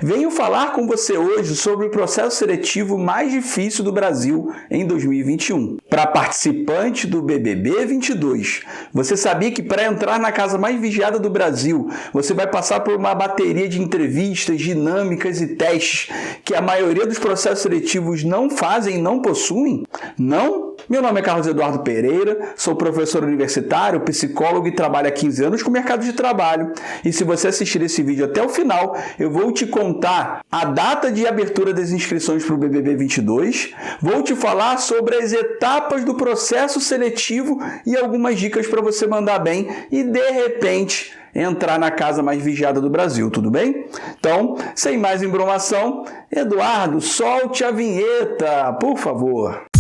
Venho falar com você hoje sobre o processo seletivo mais difícil do Brasil em 2021. Para participante do BBB 22, você sabia que para entrar na casa mais vigiada do Brasil, você vai passar por uma bateria de entrevistas, dinâmicas e testes que a maioria dos processos seletivos não fazem e não possuem? Não? Meu nome é Carlos Eduardo Pereira, sou professor universitário, psicólogo e trabalho há 15 anos com o mercado de trabalho. E se você assistir esse vídeo até o final, eu vou te contar a data de abertura das inscrições para o BBB 22, vou te falar sobre as etapas do processo seletivo e algumas dicas para você mandar bem e, de repente, entrar na casa mais vigiada do Brasil, tudo bem? Então, sem mais embromação, Eduardo, solte a vinheta, por favor.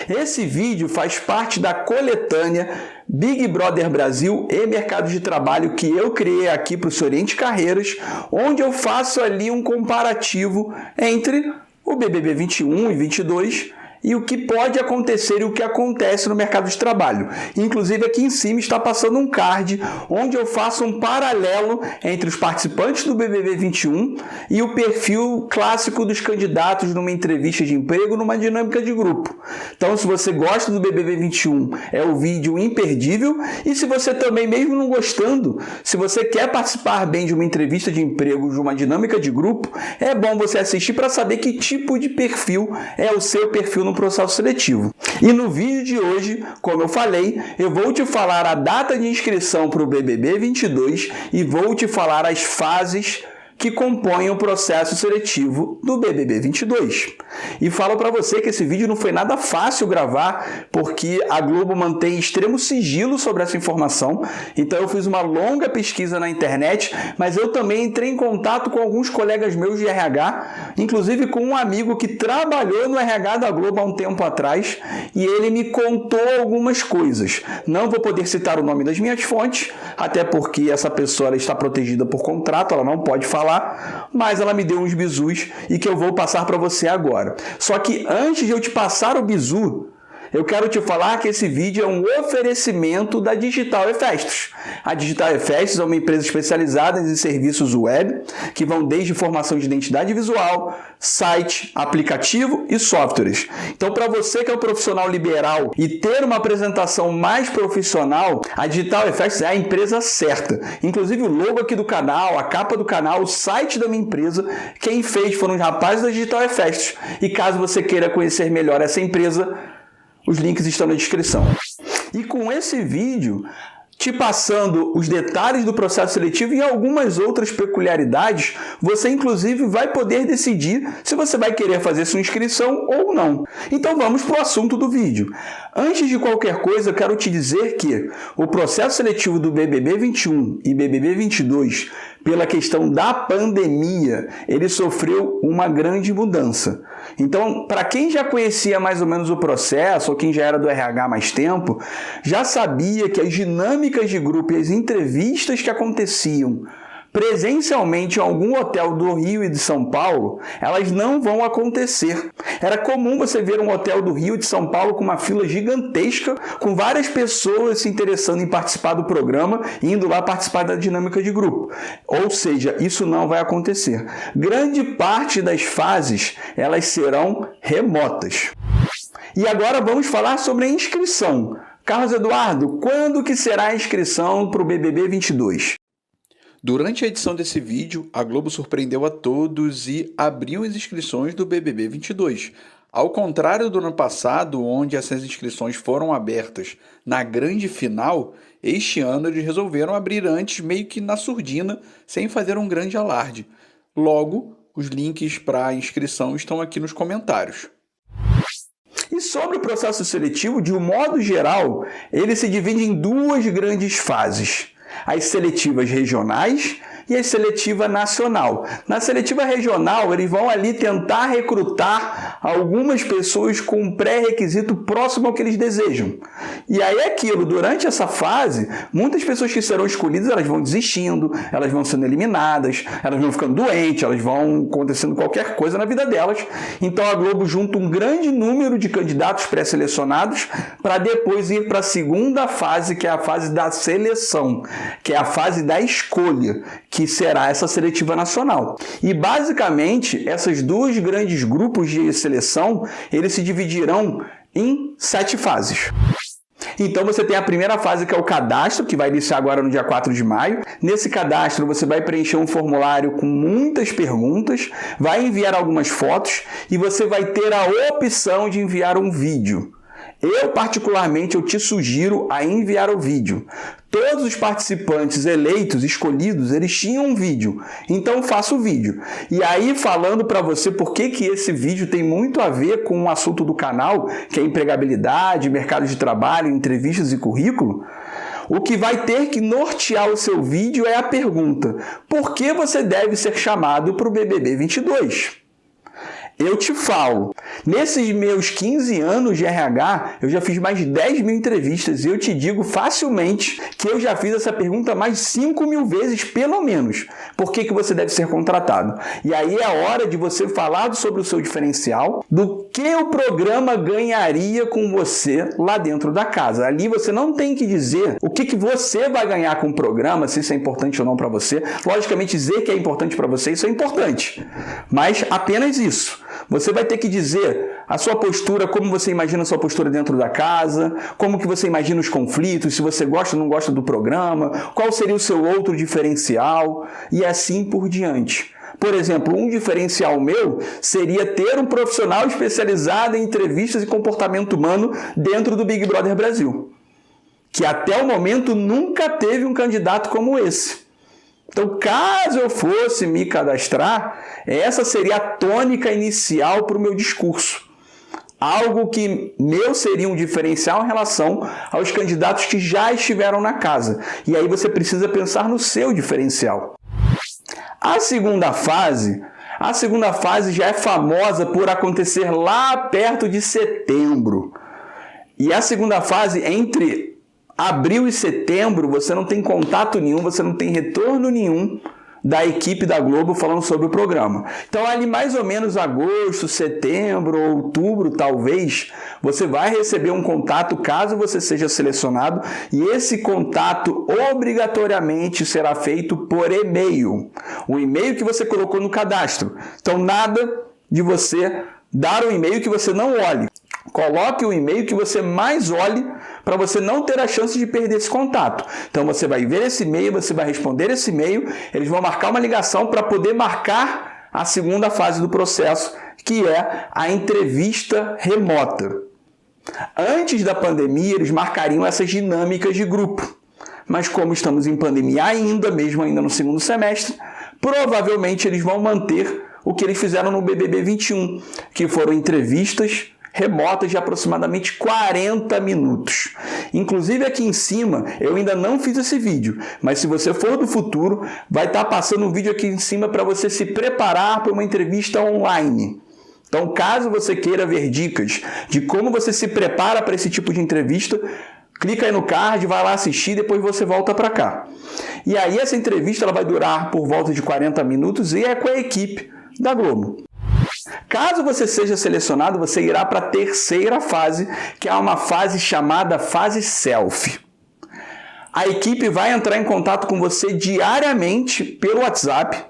Esse vídeo faz parte da coletânea Big Brother Brasil e Mercado de Trabalho que eu criei aqui para o Oriente Carreiras, onde eu faço ali um comparativo entre o BBB 21 e 22 e o que pode acontecer e o que acontece no mercado de trabalho. Inclusive aqui em cima está passando um card onde eu faço um paralelo entre os participantes do BBB 21 e o perfil clássico dos candidatos numa entrevista de emprego, numa dinâmica de grupo. Então, se você gosta do BBB 21, é o vídeo imperdível. E se você também, mesmo não gostando, se você quer participar bem de uma entrevista de emprego, de uma dinâmica de grupo, é bom você assistir para saber que tipo de perfil é o seu perfil no processo seletivo. E no vídeo de hoje, como eu falei, eu vou te falar a data de inscrição para o BBB 22 e vou te falar as fases que compõem o processo seletivo do BBB 22. E falo para você que esse vídeo não foi nada fácil gravar, porque a Globo mantém extremo sigilo sobre essa informação, então eu fiz uma longa pesquisa na internet, mas eu também entrei em contato com alguns colegas meus de RH, inclusive com um amigo que trabalhou no RH da Globo há um tempo atrás, e ele me contou algumas coisas. Não vou poder citar o nome das minhas fontes, até porque essa pessoa ela está protegida por contrato, ela não pode falar, mas ela me deu uns bizus e que eu vou passar para você agora. Só que antes de eu te passar o bizu, eu quero te falar que esse vídeo é um oferecimento da Digital Efestos. A Digital Efestos é uma empresa especializada em serviços web, que vão desde formação de identidade visual, site, aplicativo e softwares. Então, para você que é um profissional liberal e ter uma apresentação mais profissional, a Digital Efestos é a empresa certa. Inclusive o logo aqui do canal, a capa do canal, o site da minha empresa, quem fez foram os rapazes da Digital Efestos. E caso você queira conhecer melhor essa empresa, os links estão na descrição. E com esse vídeo, te passando os detalhes do processo seletivo e algumas outras peculiaridades, você inclusive vai poder decidir se você vai querer fazer sua inscrição ou não. Então vamos para o assunto do vídeo. Antes de qualquer coisa, eu quero te dizer que o processo seletivo do BBB 21 e BBB 22, pela questão da pandemia, ele sofreu uma grande mudança. Então, para quem já conhecia mais ou menos o processo, ou quem já era do RH há mais tempo, já sabia que as dinâmicas de grupo e as entrevistas que aconteciam presencialmente em algum hotel do Rio e de São Paulo, elas não vão acontecer. Era comum você ver um hotel do Rio e de São Paulo com uma fila gigantesca, com várias pessoas se interessando em participar do programa e indo lá participar da dinâmica de grupo. Ou seja, isso não vai acontecer. Grande parte das fases, elas serão remotas. E agora vamos falar sobre a inscrição. Carlos Eduardo, quando que será a inscrição para o BBB 22? Durante a edição desse vídeo, a Globo surpreendeu a todos e abriu as inscrições do BBB 22. Ao contrário do ano passado, onde essas inscrições foram abertas na grande final, este ano eles resolveram abrir antes, meio que na surdina, sem fazer um grande alarde. Logo, os links para a inscrição estão aqui nos comentários. E sobre o processo seletivo, de um modo geral, ele se divide em duas grandes fases: as seletivas regionais e a seletiva nacional. Na seletiva regional, eles vão ali tentar recrutar algumas pessoas com um pré-requisito próximo ao que eles desejam. E aí é aquilo, durante essa fase, muitas pessoas que serão escolhidas, elas vão desistindo, elas vão sendo eliminadas, elas vão ficando doentes, elas vão acontecendo qualquer coisa na vida delas. Então a Globo junta um grande número de candidatos pré-selecionados para depois ir para a segunda fase, que é a fase da seleção, que é a fase da escolha, que será essa seletiva nacional. E basicamente, esses dois grandes grupos de seleção, eles se dividirão em 7 fases. Então você tem a primeira fase, que é o cadastro, que vai iniciar agora no dia 4 de maio. Nesse cadastro você vai preencher um formulário com muitas perguntas, vai enviar algumas fotos e você vai ter a opção de enviar um vídeo. Eu, particularmente, eu te sugiro a enviar o vídeo. Todos os participantes eleitos, escolhidos, eles tinham um vídeo. Então, faça o vídeo. E aí, falando para você por que esse vídeo tem muito a ver com o assunto do canal, que é empregabilidade, mercado de trabalho, entrevistas e currículo, o que vai ter que nortear o seu vídeo é a pergunta: por que você deve ser chamado para o BBB 22? Eu te falo, nesses meus 15 anos de RH, eu já fiz mais de 10 mil entrevistas e eu te digo facilmente que eu já fiz essa pergunta mais de 5 mil vezes, pelo menos. Por que você deve ser contratado? E aí é a hora de você falar sobre o seu diferencial, do que o programa ganharia com você lá dentro da casa. Ali você não tem que dizer o que você vai ganhar com o programa, se isso é importante ou não para você. Logicamente, dizer que é importante para você, isso é importante, mas apenas isso. Você vai ter que dizer a sua postura, como você imagina a sua postura dentro da casa, como que você imagina os conflitos, se você gosta ou não gosta do programa, qual seria o seu outro diferencial e assim por diante. Por exemplo, um diferencial meu seria ter um profissional especializado em entrevistas e comportamento humano dentro do Big Brother Brasil, que até o momento nunca teve um candidato como esse. Então, caso eu fosse me cadastrar, essa seria a tônica inicial para o meu discurso. Algo que meu seria um diferencial em relação aos candidatos que já estiveram na casa. E aí você precisa pensar no seu diferencial. A segunda fase já é famosa por acontecer lá perto de setembro. E a segunda fase, entre abril e setembro, você não tem contato nenhum, você não tem retorno nenhum da equipe da Globo falando sobre o programa. Então, ali mais ou menos agosto, setembro, outubro, talvez, você vai receber um contato caso você seja selecionado, e esse contato obrigatoriamente será feito por e-mail. O e-mail que você colocou no cadastro. Então, nada de você dar um e-mail que você não olhe. Coloque o e-mail que você mais olhe para você não ter a chance de perder esse contato. Então você vai ver esse e-mail, você vai responder esse e-mail, eles vão marcar uma ligação para poder marcar a segunda fase do processo, que é a entrevista remota. Antes da pandemia, eles marcariam essas dinâmicas de grupo. Mas como estamos em pandemia ainda, mesmo ainda no segundo semestre, provavelmente eles vão manter o que eles fizeram no BBB 21, que foram entrevistas remotas de aproximadamente 40 minutos. Inclusive aqui em cima, eu ainda não fiz esse vídeo, mas se você for do futuro, vai estar passando um vídeo aqui em cima para você se preparar para uma entrevista online. Então, caso você queira ver dicas de como você se prepara para esse tipo de entrevista, clica aí no card, vai lá assistir, depois você volta para cá. E aí essa entrevista ela vai durar por volta de 40 minutos e é com a equipe da Globo. Caso você seja selecionado, você irá para a terceira fase, que é uma fase chamada fase selfie. A equipe vai entrar em contato com você diariamente pelo WhatsApp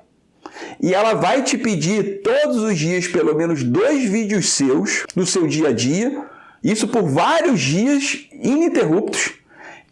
e ela vai te pedir todos os dias pelo menos 2 vídeos seus do seu dia a dia, isso por vários dias ininterruptos,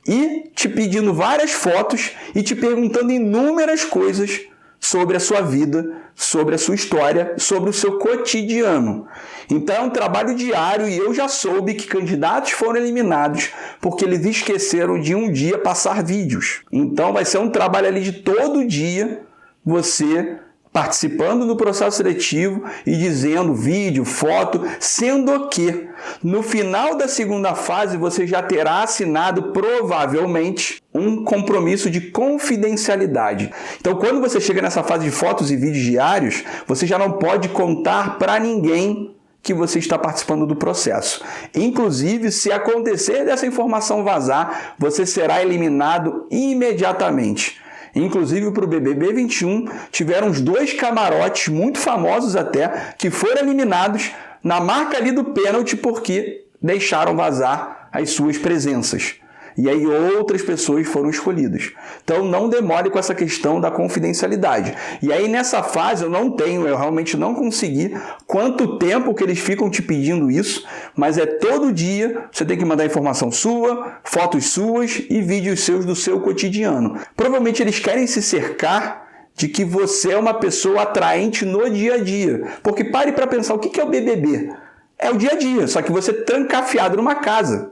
e te pedindo várias fotos e te perguntando inúmeras coisas sobre a sua vida, sobre a sua história, sobre o seu cotidiano. Então é um trabalho diário e eu já soube que candidatos foram eliminados porque eles esqueceram de um dia passar vídeos. Então vai ser um trabalho ali de todo dia você participando do processo seletivo e dizendo vídeo, foto, sendo que no final da segunda fase você já terá assinado provavelmente um compromisso de confidencialidade. Então, quando você chega nessa fase de fotos e vídeos diários, você já não pode contar para ninguém que você está participando do processo. Inclusive, se acontecer dessa informação vazar, você será eliminado imediatamente. Inclusive, para o BBB 21, tiveram uns 2 camarotes muito famosos até, que foram eliminados na marca ali do pênalti porque deixaram vazar as suas presenças. E aí outras pessoas foram escolhidas. Então não demore com essa questão da confidencialidade. E aí nessa fase eu realmente não consegui quanto tempo que eles ficam te pedindo isso, mas é todo dia você tem que mandar informação sua, fotos suas e vídeos seus do seu cotidiano. Provavelmente eles querem se cercar de que você é uma pessoa atraente no dia a dia. Porque pare para pensar, o que é o BBB? É o dia a dia, só que você trancafiado numa casa.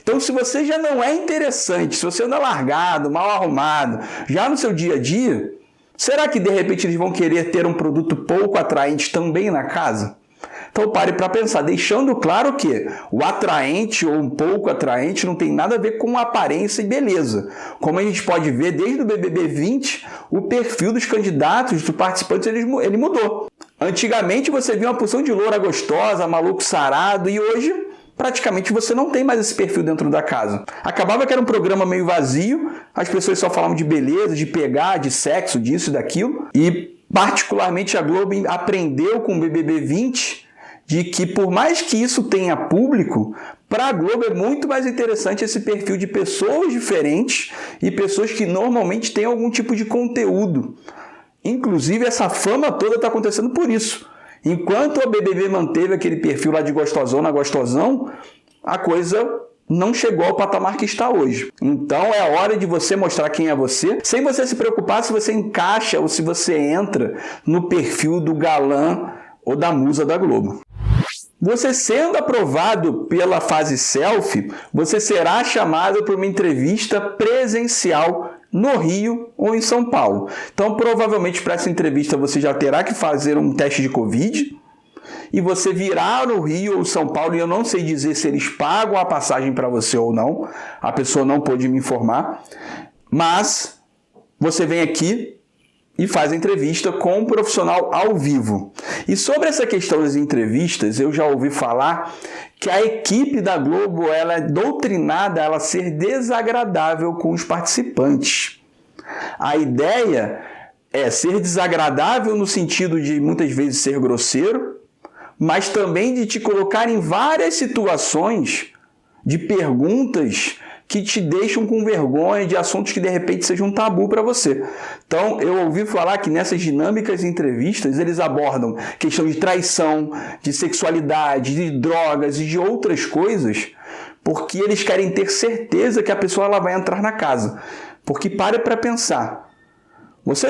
Então, se você já não é interessante, se você anda largado, mal arrumado, já no seu dia a dia, será que de repente eles vão querer ter um produto pouco atraente também na casa? Então pare para pensar, deixando claro que o atraente ou um pouco atraente não tem nada a ver com aparência e beleza. Como a gente pode ver desde o BBB 20, o perfil dos candidatos, dos participantes, ele mudou. Antigamente você via uma porção de loura gostosa, maluco sarado, e hoje praticamente você não tem mais esse perfil dentro da casa. Acabava que era um programa meio vazio, as pessoas só falavam de beleza, de pegar, de sexo, disso e daquilo. E particularmente a Globo aprendeu com o BBB 20 de que por mais que isso tenha público, para a Globo é muito mais interessante esse perfil de pessoas diferentes e pessoas que normalmente têm algum tipo de conteúdo. Inclusive essa fama toda está acontecendo por isso. Enquanto a BBB manteve aquele perfil lá de gostosona, gostosão, a coisa não chegou ao patamar que está hoje. Então é hora de você mostrar quem é você, sem você se preocupar se você encaixa ou se você entra no perfil do galã ou da musa da Globo. Você sendo aprovado pela fase selfie, você será chamado para uma entrevista presencial no Rio ou em São Paulo. Então, provavelmente, para essa entrevista, você já terá que fazer um teste de Covid e você virá no Rio ou São Paulo, e eu não sei dizer se eles pagam a passagem para você ou não, a pessoa não pôde me informar, mas você vem aqui e faz a entrevista com um profissional ao vivo. E sobre essa questão das entrevistas, eu já ouvi falar que a equipe da Globo ela é doutrinada a ser desagradável com os participantes. A ideia é ser desagradável no sentido de muitas vezes ser grosseiro, mas também de te colocar em várias situações de perguntas que te deixam com vergonha de assuntos que de repente sejam um tabu para você. Então, eu ouvi falar que nessas dinâmicas entrevistas, eles abordam questão de traição, de sexualidade, de drogas e de outras coisas, porque eles querem ter certeza que a pessoa ela vai entrar na casa. Porque para pensar.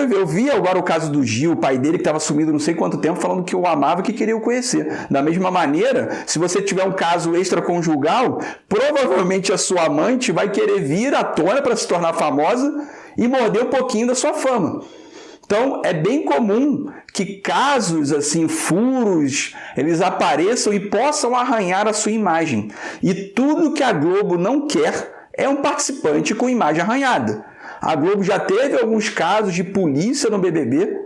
Eu vi agora o caso do Gil, o pai dele que estava sumido não sei quanto tempo, falando que o amava e que queria o conhecer. Da mesma maneira, se você tiver um caso extraconjugal, provavelmente a sua amante vai querer vir à tona para se tornar famosa e morder um pouquinho da sua fama. Então, é bem comum que casos, assim, furos, eles apareçam e possam arranhar a sua imagem. E tudo que a Globo não quer é um participante com imagem arranhada. A Globo já teve alguns casos de polícia no BBB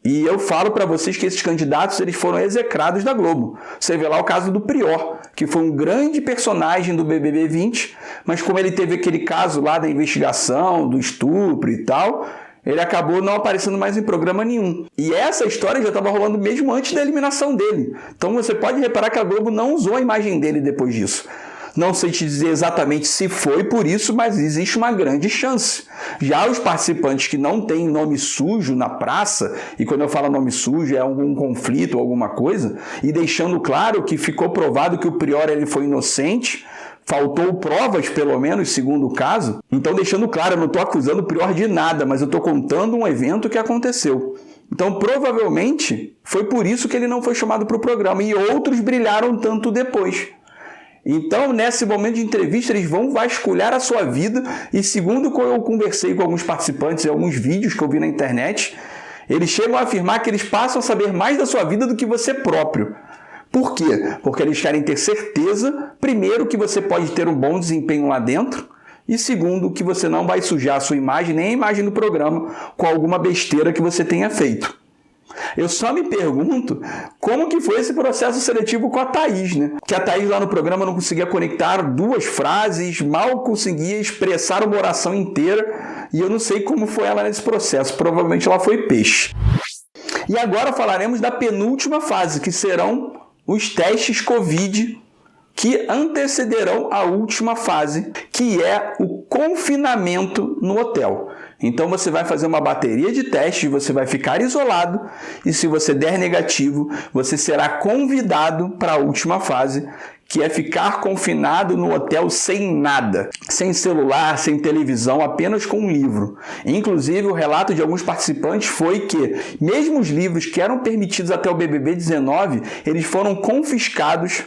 e eu falo para vocês que esses candidatos eles foram execrados da Globo. Você vê lá o caso do Prior, que foi um grande personagem do BBB 20, mas como ele teve aquele caso lá da investigação, do estupro e tal, ele acabou não aparecendo mais em programa nenhum. E essa história já estava rolando mesmo antes da eliminação dele. Então você pode reparar que a Globo não usou a imagem dele depois disso. Não sei te dizer exatamente se foi por isso, mas existe uma grande chance. Já os participantes que não têm nome sujo na praça, e quando eu falo nome sujo é algum conflito ou alguma coisa, e deixando claro que ficou provado que o Prior ele foi inocente, faltou provas pelo menos, segundo o caso, então deixando claro, eu não estou acusando o Prior de nada, mas eu estou contando um evento que aconteceu. Então provavelmente foi por isso que ele não foi chamado para o programa, e outros brilharam tanto depois. Então, nesse momento de entrevista, eles vão vasculhar a sua vida e, segundo eu conversei com alguns participantes em alguns vídeos que eu vi na internet, Eles chegam a afirmar que eles passam a saber mais da sua vida do que você próprio. Por quê? Porque eles querem ter certeza, primeiro, que você pode ter um bom desempenho lá dentro, e segundo, que você não vai sujar a sua imagem, nem a imagem do programa, com alguma besteira que você tenha feito. Eu só me pergunto como que foi esse processo seletivo com a Thaís, né? Que a Thaís lá no programa não conseguia conectar 2 frases, mal conseguia expressar uma oração inteira, e eu não sei como foi ela nesse processo, provavelmente ela foi peixe. E agora falaremos da penúltima fase, que serão os testes Covid, que antecederão a última fase, que é o confinamento no hotel. Então você vai fazer uma bateria de testes, você vai ficar isolado e se você der negativo, você será convidado para a última fase, que é ficar confinado no hotel sem nada, sem celular, sem televisão, apenas com um livro. Inclusive, o relato de alguns participantes foi que, mesmo os livros que eram permitidos até o BBB 19, eles foram confiscados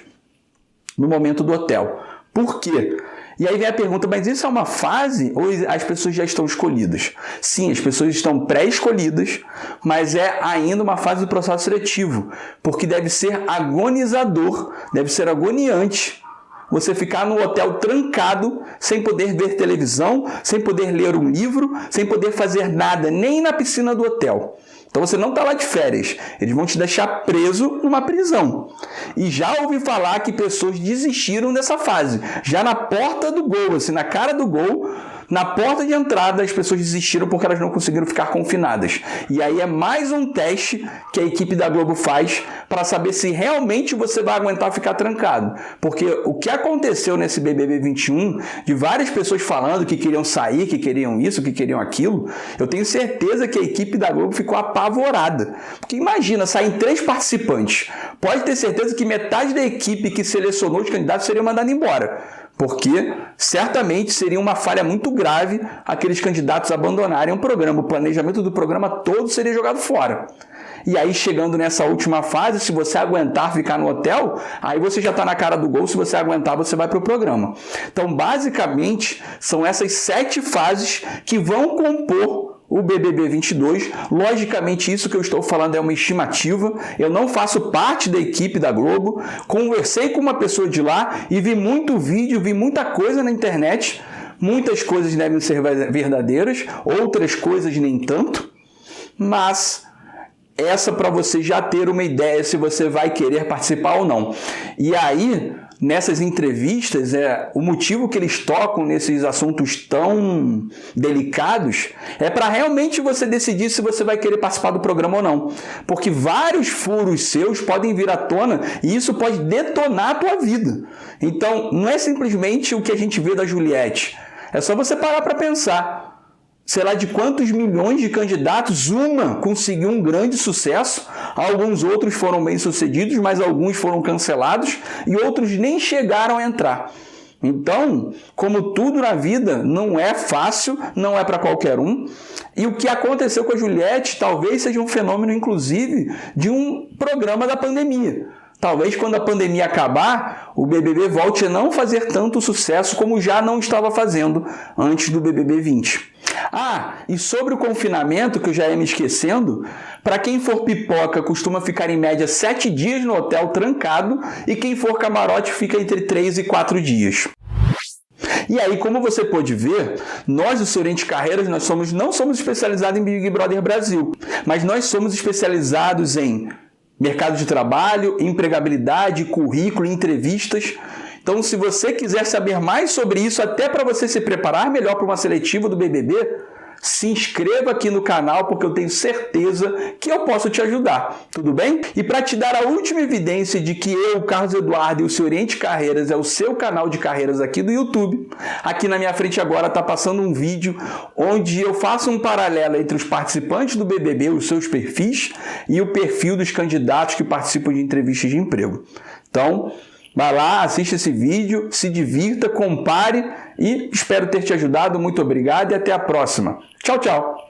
no momento do hotel. Por quê? E aí vem a pergunta, mas isso é uma fase ou as pessoas já estão escolhidas? Sim, as pessoas estão pré-escolhidas, mas é ainda uma fase do processo seletivo, porque deve ser agonizador, deve ser agoniante você ficar no hotel trancado, sem poder ver televisão, sem poder ler um livro, sem poder fazer nada, nem na piscina do hotel. Então você não está lá de férias, eles vão te deixar preso numa prisão. E já ouvi falar que pessoas desistiram dessa fase. Já na porta do gol, assim, na cara do gol, na porta de entrada, as pessoas desistiram porque elas não conseguiram ficar confinadas. E aí é mais um teste que a equipe da Globo faz para saber se realmente você vai aguentar ficar trancado. Porque o que aconteceu nesse BBB 21, de várias pessoas falando que queriam sair, que queriam isso, que queriam aquilo, eu tenho certeza que a equipe da Globo ficou apavorada. Porque imagina, saem 3 participantes. Pode ter certeza que metade da equipe que selecionou os candidatos seria mandada embora. Porque certamente seria uma falha muito grave aqueles candidatos abandonarem o programa. O planejamento do programa todo seria jogado fora. E aí, chegando nessa última fase, se você aguentar ficar no hotel, aí você já está na cara do gol. Se você aguentar, você vai para o programa. Então, basicamente, são essas 7 fases que vão compor o BBB 22. Logicamente, isso que eu estou falando é uma estimativa. Eu não faço parte da equipe da Globo. Conversei com uma pessoa de lá e vi muito vídeo, vi muita coisa na internet. Muitas coisas devem ser verdadeiras, outras coisas nem tanto. Mas essa para você já ter uma ideia se você vai querer participar ou não. E aí, nessas entrevistas, o motivo que eles tocam nesses assuntos tão delicados é para realmente você decidir se você vai querer participar do programa ou não. Porque vários furos seus podem vir à tona e isso pode detonar a tua vida. Então, não é simplesmente o que a gente vê da Juliette. É só você parar para pensar. Sei lá de quantos milhões de candidatos, uma conseguiu um grande sucesso, alguns outros foram bem-sucedidos, mas alguns foram cancelados e outros nem chegaram a entrar. Então, como tudo na vida, não é fácil, não é para qualquer um. E o que aconteceu com a Juliette talvez seja um fenômeno, inclusive, de um programa da pandemia. Talvez quando a pandemia acabar, o BBB volte a não fazer tanto sucesso como já não estava fazendo antes do BBB 20. Ah, e sobre o confinamento, que eu já ia me esquecendo, para quem for pipoca costuma ficar em média 7 dias no hotel trancado e quem for camarote fica entre 3 e 4 dias. E aí, como você pode ver, nós do Oriente Carreiras não somos especializados em Big Brother Brasil, mas nós somos especializados em mercado de trabalho, empregabilidade, currículo, entrevistas. Então, se você quiser saber mais sobre isso, até para você se preparar melhor para uma seletiva do BBB, se inscreva aqui no canal, porque eu tenho certeza que eu posso te ajudar, tudo bem? E para te dar a última evidência de que eu, Carlos Eduardo e o Oriente Carreiras é o seu canal de carreiras aqui do YouTube, aqui na minha frente agora está passando um vídeo onde eu faço um paralelo entre os participantes do BBB, os seus perfis, e o perfil dos candidatos que participam de entrevistas de emprego. Então, vai lá, assista esse vídeo, se divirta, compare e espero ter te ajudado. Muito obrigado e até a próxima. Tchau, tchau!